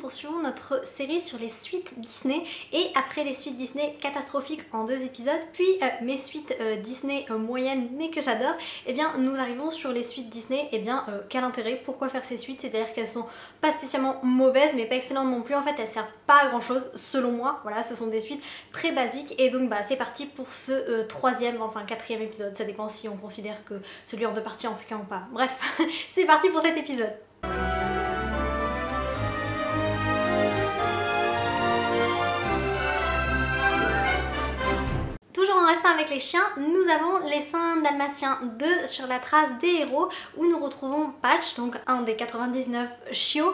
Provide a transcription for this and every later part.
poursuivons notre série sur les suites Disney et après les suites Disney catastrophiques en 2 épisodes, puis mes suites Disney moyennes mais que j'adore, et bien nous arrivons sur les suites Disney. Et bien quel intérêt, pourquoi faire ces suites? C'est-à-dire qu'elles sont pas spécialement mauvaises mais pas excellentes non plus, en fait elles servent pas à grand chose selon moi, voilà, ce sont des suites très basiques. Et donc bah c'est parti pour ce troisième, enfin quatrième épisode, ça dépend si on considère que celui en 2 parties en fait qu'un ou pas, bref c'est parti pour cet épisode. Toujours en restant avec les chiens, nous avons les 101 Dalmatiens 2 sur la trace des héros, où nous retrouvons Patch, donc un des 99 chiots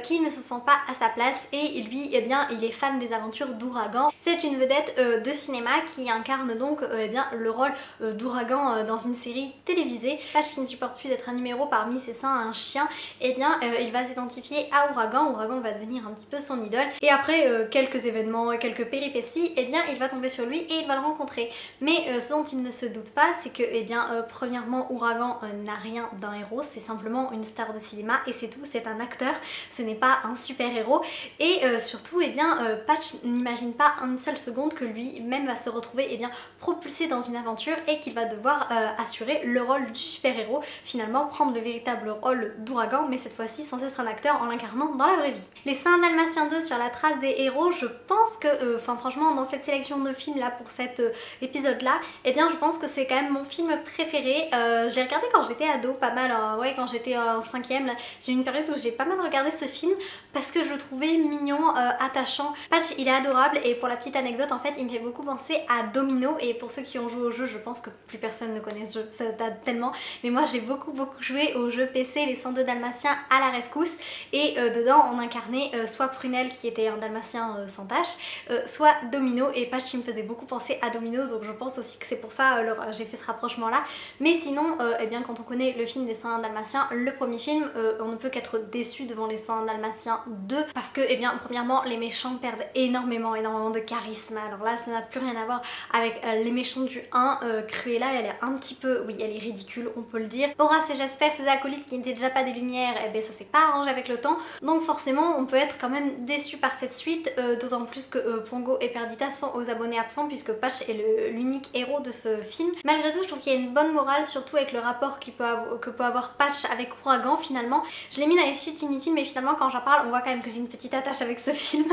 qui ne se sent pas à sa place, et lui eh bien il est fan des aventures d'Ouragan. C'est une vedette de cinéma qui incarne donc eh bien le rôle d'Ouragan dans une série télévisée. Patch, qui ne supporte plus d'être un numéro parmi ses 101 chiens, eh bien il va s'identifier à Ouragan. Ouragan va devenir un petit peu son idole, et après quelques événements, quelques péripéties, eh bien il va tomber sur lui et il va le rencontrer. Mais ce dont il ne se doute pas, c'est que eh bien, premièrement, Ouragan n'a rien d'un héros, c'est simplement une star de cinéma et c'est tout, c'est un acteur, ce n'est pas un super héros. Et surtout, eh bien, Patch n'imagine pas une seule seconde que lui-même va se retrouver eh bien, propulsé dans une aventure et qu'il va devoir assurer le rôle du super héros, finalement prendre le véritable rôle d'Ouragan, mais cette fois-ci sans être un acteur, en l'incarnant dans la vraie vie. Les 101 Dalmatiens 2 sur la trace des héros, je pense que, franchement, dans cette sélection de films là pour cette épisode là, eh bien je pense que c'est quand même mon film préféré. Je l'ai regardé quand j'étais ado, pas mal, ouais, quand j'étais en 5ème, j'ai eu une période où j'ai pas mal regardé ce film parce que je le trouvais mignon, attachant. Patch il est adorable, et pour la petite anecdote en fait il me fait beaucoup penser à Domino, et pour ceux qui ont joué au jeu, je pense que plus personne ne connaît ce jeu, ça date tellement, mais moi j'ai beaucoup joué au jeu PC les 102 Dalmatiens à la rescousse, et dedans on incarnait soit Prunelle qui était un dalmatien sans tache, soit Domino, et Patch il me faisait beaucoup penser à Domino, donc je pense aussi que c'est pour ça j'ai fait ce rapprochement là. Mais sinon, eh bien quand on connaît le film des 101 Dalmatiens, le premier film, on ne peut qu'être déçu devant les 101 Dalmatiens 2 parce que eh bien premièrement les méchants perdent énormément de charisme. Alors là ça n'a plus rien à voir avec les méchants du 1. Cruella elle est un petit peu, oui elle est ridicule, on peut le dire. Horace et Jasper, ses acolytes qui n'étaient déjà pas des lumières, eh bien ça s'est pas arrangé avec le temps, donc forcément on peut être quand même déçu par cette suite, d'autant plus que Pongo et Perdita sont aux abonnés absents puisque Patch est l'unique héros de ce film. Malgré tout je trouve qu'il y a une bonne morale, surtout avec le rapport que peut avoir Patch avec Ouragan. Finalement je l'ai mis dans les suites inutiles, mais finalement quand j'en parle on voit quand même que j'ai une petite attache avec ce film.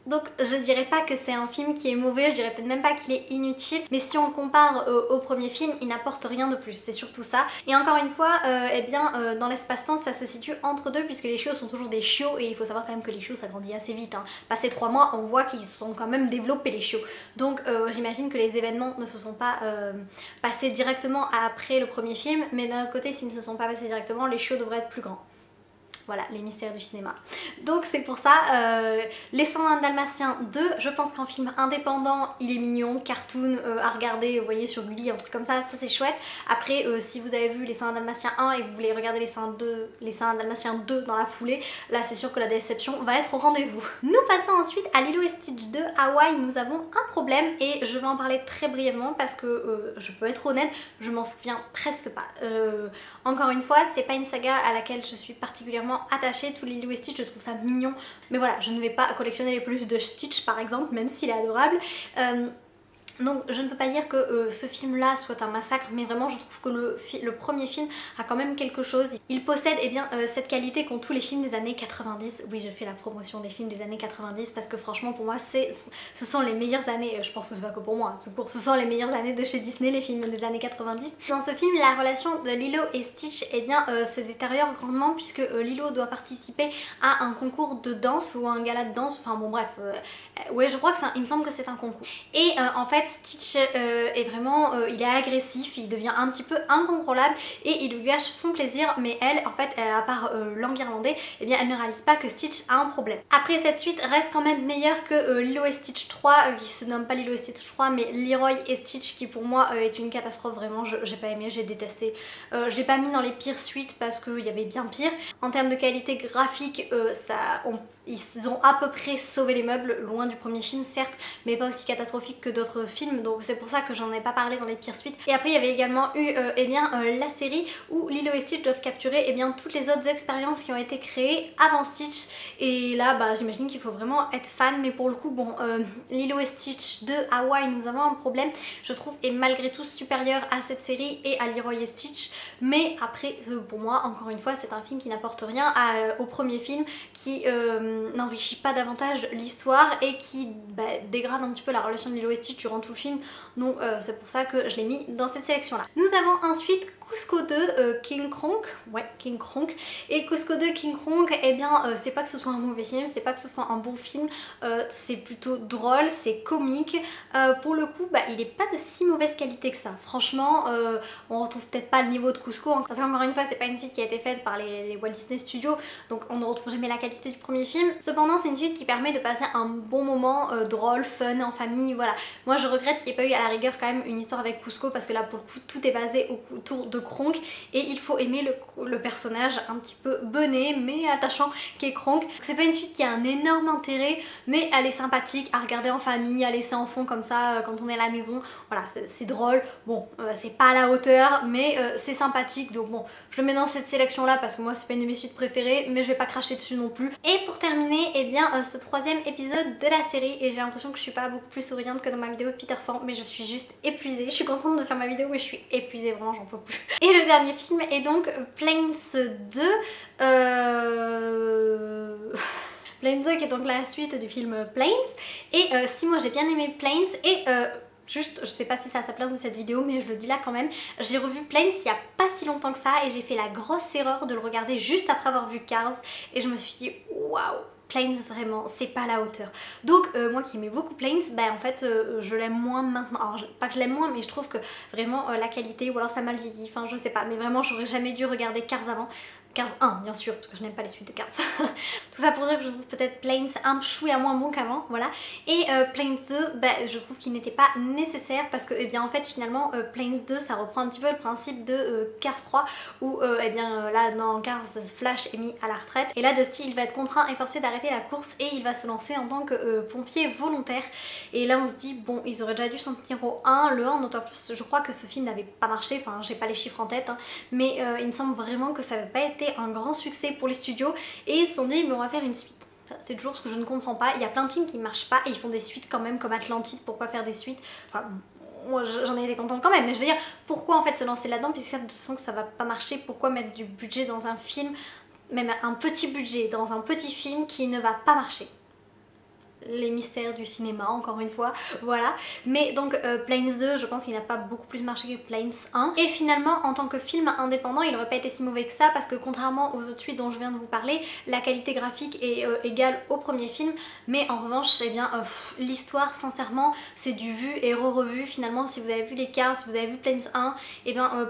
Donc je dirais pas que c'est un film qui est mauvais, je dirais peut-être même pas qu'il est inutile, mais si on le compare au premier film, il n'apporte rien de plus, c'est surtout ça. Et encore une fois, eh bien dans l'espace-temps ça se situe entre deux, puisque les chiots sont toujours des chiots, et il faut savoir quand même que les chiots ça grandit assez vite, hein. Passé 3 mois on voit qu'ils sont quand même développés les chiots, donc j'imagine que les événements ne se sont pas passés directement après le premier film, mais d'un autre côté s'ils ne se sont pas passés directement, les chiots devraient être plus grands. Voilà, les mystères du cinéma. Donc c'est pour ça, les 101 Dalmatiens 2, je pense qu'en film indépendant, il est mignon, cartoon, à regarder, vous voyez, sur Gulli, un truc comme ça c'est chouette. Après, si vous avez vu les 101 Dalmatiens 1 et que vous voulez regarder les 101 Dalmatiens 2 dans la foulée, là c'est sûr que la déception va être au rendez-vous. Nous passons ensuite à Lilo et Stitch 2 Hawaii. Nous avons un problème, et je vais en parler très brièvement parce que je peux être honnête, je m'en souviens presque pas. Encore une fois, c'est pas une saga à laquelle je suis particulièrement attachée. Tout Lilo et Stitch, je trouve ça mignon, mais voilà, je ne vais pas collectionner les peluches de Stitch par exemple, même s'il est adorable. Donc je ne peux pas dire que ce film là soit un massacre, mais vraiment je trouve que le premier film a quand même quelque chose. Il possède eh bien, cette qualité qu'ont tous les films des années 90. Oui, je fais la promotion des films des années 90 parce que franchement pour moi ce sont les meilleures années, je pense que c'est pas que pour moi, ce sont les meilleures années de chez Disney, les films des années 90. Dans ce film, la relation de Lilo et Stitch eh bien, se détériore grandement, puisque Lilo doit participer à un concours de danse ou un gala de danse, enfin bon bref, ouais je crois que il me semble que c'est un concours. Et en fait Stitch est vraiment, il est agressif, il devient un petit peu incontrôlable et il lui gâche son plaisir, mais elle en fait à part langue irlandais, eh bien elle ne réalise pas que Stitch a un problème. Après cette suite reste quand même meilleure que Lilo et Stitch 3 qui se nomme pas Lilo et Stitch 3 mais Leroy et Stitch, qui pour moi est une catastrophe, vraiment j'ai pas aimé, j'ai détesté. Je l'ai pas mis dans les pires suites parce qu'il y avait bien pire. En termes de qualité graphique ils ont à peu près sauvé les meubles, loin du premier film certes, mais pas aussi catastrophique que d'autres films, donc c'est pour ça que j'en ai pas parlé dans les pires suites. Et après il y avait également eu la série où Lilo et Stitch doivent capturer toutes les autres expériences qui ont été créées avant Stitch, et là bah j'imagine qu'il faut vraiment être fan, mais pour le coup bon, Lilo et Stitch de Hawaï, nous avons un problème, je trouve, est malgré tout supérieur à cette série et à Leroy et Stitch, mais après pour moi encore une fois c'est un film qui n'apporte rien au premier film, qui n'enrichit pas davantage l'histoire et qui dégrade un petit peu la relation de Lilo et Stitch durant tout le film, donc c'est pour ça que je l'ai mis dans cette sélection là. Nous avons ensuite Cusco 2 King Kronk, ouais King Kronk, et Cusco 2 King Kronk, eh bien c'est pas que ce soit un mauvais film, c'est pas que ce soit un bon film, c'est plutôt drôle, c'est comique, pour le coup il est pas de si mauvaise qualité que ça, franchement on retrouve peut-être pas le niveau de Cusco, hein, parce qu'encore une fois c'est pas une suite qui a été faite par les Walt Disney Studios, donc on ne retrouve jamais la qualité du premier film, cependant c'est une suite qui permet de passer un bon moment drôle, fun, en famille, voilà. Moi je regrette qu'il n'y ait pas eu à la rigueur quand même une histoire avec Cusco, parce que là pour le coup tout est basé autour de Kronk, et il faut aimer le personnage un petit peu bené mais attachant qu'est Kronk. C'est pas une suite qui a un énorme intérêt, mais elle est sympathique à regarder en famille, à laisser en fond comme ça quand on est à la maison, voilà, c'est drôle, bon c'est pas à la hauteur mais c'est sympathique, donc bon je le mets dans cette sélection là parce que moi c'est pas une de mes suites préférées, mais je vais pas cracher dessus non plus. Et pour terminer, eh bien ce troisième épisode de la série, et j'ai l'impression que je suis pas beaucoup plus souriante que dans ma vidéo de Peter Pan, mais je suis juste épuisée, je suis contente de faire ma vidéo mais je suis épuisée, vraiment j'en peux plus. Et le dernier film est donc Planes 2, Planes 2 qui est donc la suite du film Planes, et si moi j'ai bien aimé Planes, et juste, je sais pas si ça a sa place dans cette vidéo mais je le dis là quand même, j'ai revu Planes il y a pas si longtemps que ça et j'ai fait la grosse erreur de le regarder juste après avoir vu Cars, et je me suis dit waouh, Planes vraiment c'est pas à la hauteur. Donc moi qui aimais beaucoup Planes, en fait je l'aime moins maintenant, alors pas que je l'aime moins mais je trouve que vraiment la qualité, ou alors ça mal vieilli, enfin je sais pas, mais vraiment j'aurais jamais dû regarder Cars avant. Cars 1 bien sûr, parce que je n'aime pas les suites de Cars. Tout ça pour dire que je trouve peut-être Planes un chouïa moins bon qu'avant, voilà. Et Planes 2, je trouve qu'il n'était pas nécessaire, parce que en fait finalement Planes 2 ça reprend un petit peu le principe de Cars 3, où là dans Cars Flash est mis à la retraite, et là Dusty il va être contraint et forcé d'arrêter la course et il va se lancer en tant que pompier volontaire. Et là on se dit bon, ils auraient déjà dû s'en tenir au 1, le 1 d'autant plus je crois que ce film n'avait pas marché, enfin j'ai pas les chiffres en tête, hein, mais il me semble vraiment que ça n'avait pas été un grand succès pour les studios, et ils se sont dit mais on va faire une suite. C'est toujours ce que je ne comprends pas, il y a plein de films qui ne marchent pas et ils font des suites quand même, comme Atlantide, pourquoi faire des suites, enfin moi j'en ai été contente quand même, mais je veux dire pourquoi en fait se lancer là-dedans puisque de toute façon que ça va pas marcher, pourquoi mettre du budget dans un film, même un petit budget dans un petit film qui ne va pas marcher. Les mystères du cinéma encore une fois, voilà. Mais donc Planes 2 je pense qu'il n'a pas beaucoup plus marché que Planes 1, et finalement en tant que film indépendant il n'aurait pas été si mauvais que ça, parce que contrairement aux autres suites dont je viens de vous parler, la qualité graphique est égale au premier film, mais en revanche l'histoire sincèrement c'est du vu et re-revu. Finalement si vous avez vu les Cars, si vous avez vu Planes 1,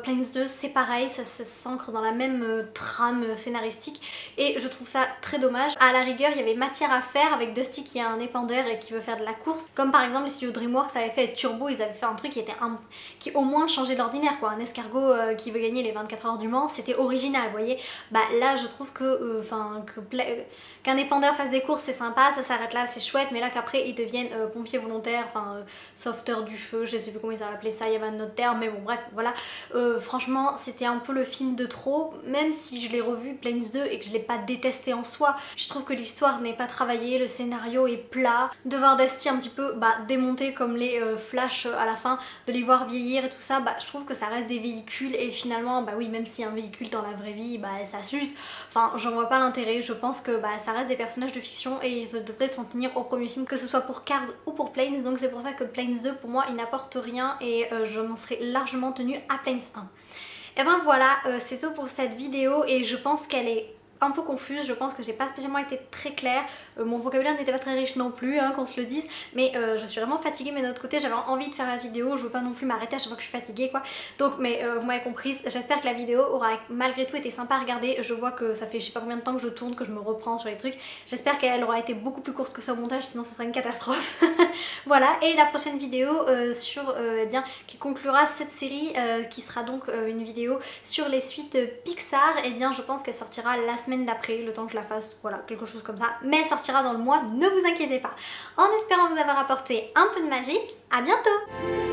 Planes 2 c'est pareil, ça s'ancre dans la même trame scénaristique, et je trouve ça très dommage. À la rigueur il y avait matière à faire avec Dusty qui a un indépendant et qui veut faire de la course, comme par exemple les studios DreamWorks avaient fait Turbo, ils avaient fait un truc qui au moins changeait de l'ordinaire quoi, un escargot qui veut gagner les 24 heures du Mans, c'était original, vous voyez. Là je trouve que qu'un épandeur fasse des courses c'est sympa, ça s'arrête là, c'est chouette, mais là qu'après ils deviennent pompiers volontaires, sauveteurs du feu, je sais plus comment ils avaient appelé ça, il y avait un autre terme, mais bon bref voilà, franchement c'était un peu le film de trop, même si je l'ai revu Planes 2 et que je l'ai pas détesté en soi. Je trouve que l'histoire n'est pas travaillée, le scénario est plat, de voir Dusty un petit peu démonter comme les Flash à la fin, de les voir vieillir et tout ça, je trouve que ça reste des véhicules, et finalement oui même si un véhicule dans la vraie vie ça s'use, enfin j'en vois pas l'intérêt. Je pense que ça reste des personnages de fiction et ils devraient s'en tenir au premier film, que ce soit pour Cars ou pour Planes, donc c'est pour ça que Planes 2 pour moi il n'apporte rien, et je m'en serais largement tenue à Planes 1. Et voilà, c'est tout pour cette vidéo, et je pense qu'elle est un peu confuse, je pense que j'ai pas spécialement été très claire, mon vocabulaire n'était pas très riche non plus qu'on se le dise, mais je suis vraiment fatiguée, mais d'un autre côté j'avais envie de faire la vidéo, je veux pas non plus m'arrêter à chaque fois que je suis fatiguée quoi, donc vous m'avez comprise, j'espère que la vidéo aura malgré tout été sympa à regarder. Je vois que ça fait je sais pas combien de temps que je tourne, que je me reprends sur les trucs, j'espère qu'elle aura été beaucoup plus courte que ça au montage, sinon ce serait une catastrophe. Voilà, et la prochaine vidéo qui conclura cette série, qui sera donc une vidéo sur les suites Pixar, je pense qu'elle sortira la semaine semaine d'après, le temps que je la fasse, voilà, quelque chose comme ça. Mais elle sortira dans le mois, ne vous inquiétez pas. En espérant vous avoir apporté un peu de magie, à bientôt!